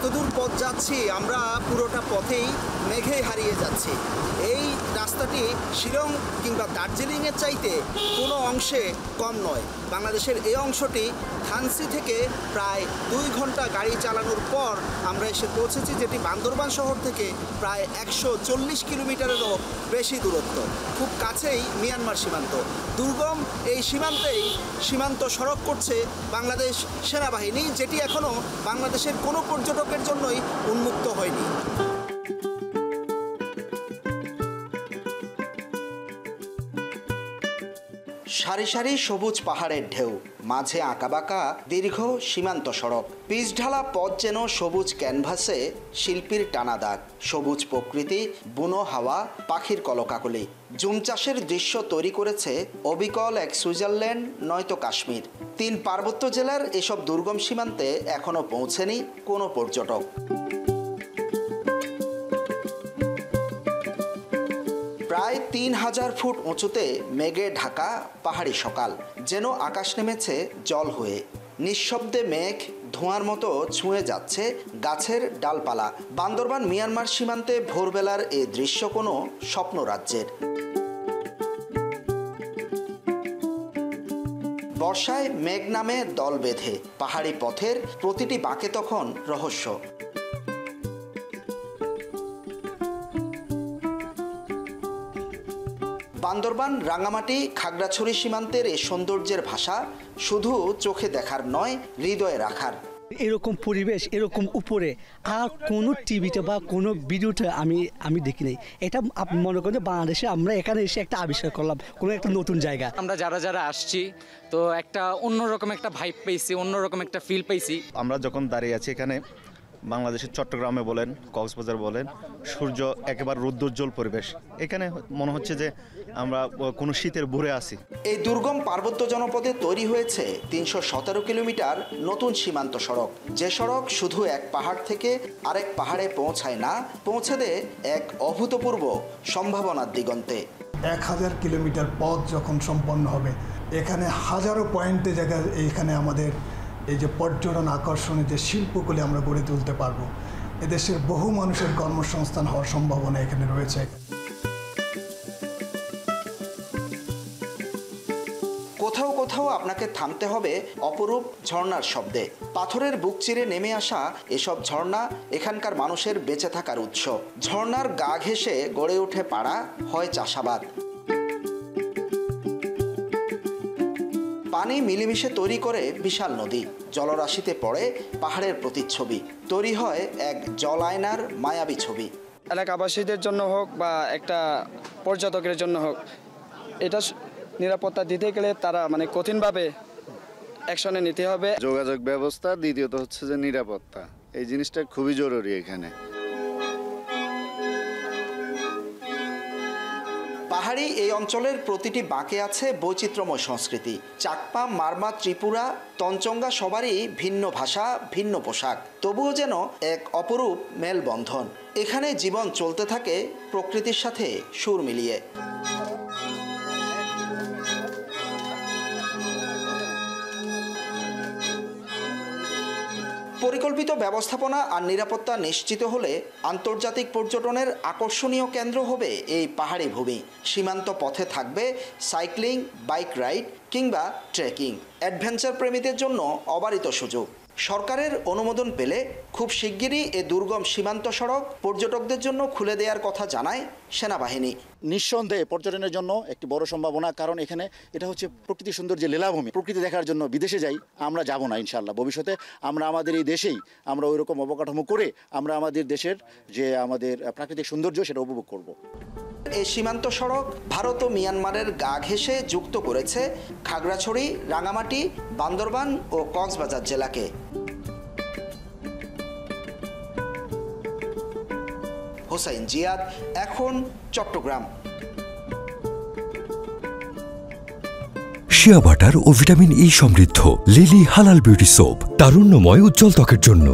যতদূর পথ যাচ্ছি আমরা পুরোটা পথেই মেঘে হারিয়ে যাচ্ছি। এই রাস্তাটি শিলং কিংবা দার্জিলিংয়ের চাইতে কোনো অংশে কম নয়। বাংলাদেশের এই অংশটি থানসি থেকে প্রায় 2 ঘন্টা গাড়ি চালানোর পর আমরা এসে পৌঁছেছি, যেটি বান্দরবান শহর থেকে প্রায় 140 কিলোমিটারেরও বেশি দূরত্ব। খুব কাছেই মিয়ানমার সীমান্ত। দুর্গম এই সীমান্তেই সীমান্ত সড়ক করছে বাংলাদেশ সেনাবাহিনী, যেটি এখনও বাংলাদেশের কোনো পর্যটকের জন্যই উন্মুক্ত হয়নি। সারি সারি সবুজ পাহাড়ের ঢেউ, মাঝে আঁকাবাঁকা দীর্ঘ সীমান্ত সড়ক, পিচঢালা পথ যেন সবুজ ক্যানভাসে শিল্পীর টানা দাগ। সবুজ প্রকৃতি, বুনো হাওয়া, পাখির কলকাকলি, জুম চাষের দৃশ্য তৈরি করেছে অবিকল এক সুইজারল্যান্ড নয়তো কাশ্মীর। 3 পার্বত্য জেলার এসব দুর্গম সীমান্তে এখনও পৌঁছেনি কোনো পর্যটক। প্রায় 3000 ফুট উঁচুতে মেঘে ঢাকা পাহাড়ি সকাল, যেন আকাশ নেমেছে জল হয়ে। নিঃশব্দে মেঘ ধোঁয়ার মতো ছুঁয়ে যাচ্ছে গাছের ডালপালা। বান্দরবান মিয়ানমার সীমান্তে ভোরবেলার এই দৃশ্য কোনো স্বপ্ন রাজ্যের। বর্ষায় মেঘ নামে দল বেঁধে, পাহাড়ি পথের প্রতিটি বাঁকে তখন রহস্য। বান্দরবান রাঙামাটি খাগড়াছড়ি সীমান্তের এই সৌন্দর্যের ভাষা শুধু চোখে দেখার নয়, হৃদয়ে রাখার। এরকম পরিবেশ এরকম উপরে আর কোনো টিভিতে বা কোনো ভিডিওতে আমি দেখি নাই। এটা মনে করেন যে বাংলাদেশে আমরা এখানে এসে একটা আবিষ্কার করলাম, কোনো একটা নতুন জায়গা। আমরা যারা আসছি তো একটা অন্যরকম একটা ভাইব পেয়েছি, অন্যরকম একটা ফিল পেয়েছি। আমরা যখন দাঁড়িয়ে আছি এখানে, বাংলাদেশের চট্টগ্রামে বলেন, কক্সবাজার বলেন, সূর্য একেবারে রৌদ্রোজ্জ্বল পরিবেশ। এখানে মনে হচ্ছে যে আমরা কোনো শীতের ভোরে আছি। এই দুর্গম পার্বত্য জনপদে তৈরি হয়েছে 317 কিলোমিটার নতুন সীমান্ত সড়ক। যে সড়ক শুধু এক পাহাড় থেকে আরেক পাহাড়ে পৌঁছায় না, পৌঁছে দেয় এক অভূতপূর্ব সম্ভাবনার দিগন্তে। 1000 কিলোমিটার পথ যখন সম্পন্ন হবে, এখানে হাজারো পয়েন্টে জায়গায় এইখানে আমাদের এই যে পর্যটন আকর্ষণে যে শিল্পগুলি আমরা গড়ে তুলতে পারবো, এদেশের বহু মানুষের কর্মসংস্থান হওয়ার সম্ভাবনা এখানে রয়েছে। কোথাও কোথাও আপনাকে থামতে হবে অপরূপ ঝর্ণার শব্দে। পাথরের বুক চিরে নেমে আসা এসব ঝর্ণা এখানকার মানুষের বেঁচে থাকার উৎস। ঝর্ণার গা ঘেঁষে গড়ে ওঠে পাড়া, হয় চাষাবাদ। পানি মিলেমিশে তৈরি করে বিশাল নদী। জলরাশিতে পড়ে পাহাড়ের প্রতিচ্ছবি, তৈরি হয় এক জল আয়নার মায়াবী ছবি। এলাকাবাসীদের জন্য হোক বা একটা পর্যটকের জন্য হোক, এটা নিরাপত্তা দিতে গেলে তারা কঠিনভাবে অ্যাকশনে নিতে হবে। যোগাযোগ ব্যবস্থা, দ্বিতীয়ত হচ্ছে যে নিরাপত্তা, এই জিনিসটা খুবই জরুরি এখানে। পাহাড়ি এই অঞ্চলের প্রতিটি বাঁকে আছে বৈচিত্র্যময় সংস্কৃতি। চাকপা, মারমা, ত্রিপুরা, তঞ্চঙ্গা সবারই ভিন্ন ভাষা, ভিন্ন পোশাক, তবুও যেন এক অপরূপ মেলবন্ধন। এখানে জীবন চলতে থাকে প্রকৃতির সাথে সুর মিলিয়ে। পরিকল্পিত ব্যবস্থাপনা আর নিরাপত্তা নিশ্চিত হলে আন্তর্জাতিক পর্যটনের আকর্ষণীয় কেন্দ্র হবে এই পাহাড়ি ভূমি। সীমান্ত পথে থাকবে সাইক্লিং, বাইক রাইড কিংবা ট্রেকিং। অ্যাডভেঞ্চার প্রেমীদের জন্য অবারিত সুযোগ। সরকারের অনুমোদন পেলে খুব শিগগিরই এ দুর্গম সীমান্ত সড়ক পর্যটকদের জন্য খুলে দেওয়ার কথা জানায় সেনাবাহিনী। নিঃসন্দেহে পর্যটনের জন্য একটি বড় সম্ভাবনা, কারণ এখানে এটা হচ্ছে প্রকৃতি সৌন্দর্যের লীলাভূমি। প্রকৃতি দেখার জন্য বিদেশে যাই, আমরা যাব না ইনশাআল্লাহ। ভবিষ্যতে আমরা আমাদের এই দেশেই আমরা ওই রকম অবকাঠামো করে আমরা আমাদের দেশের যে আমাদের প্রাকৃতিক সৌন্দর্য সেটা উপভোগ করব। এই সীমান্ত সড়ক ভারত ও মিয়ানমারের গা ঘেঁষে যুক্ত করেছে খাগড়াছড়ি, রাঙামাটি, বান্দরবান ও কক্সবাজার জেলাকে। হোসাইন জিয়াদ, এখন চট্টগ্রাম। শিয়া বাটার ও ভিটামিন ই সমৃদ্ধ লিলি হালাল বিউটি সোপ, তারুণ্যময় উজ্জ্বল ত্বকের জন্য।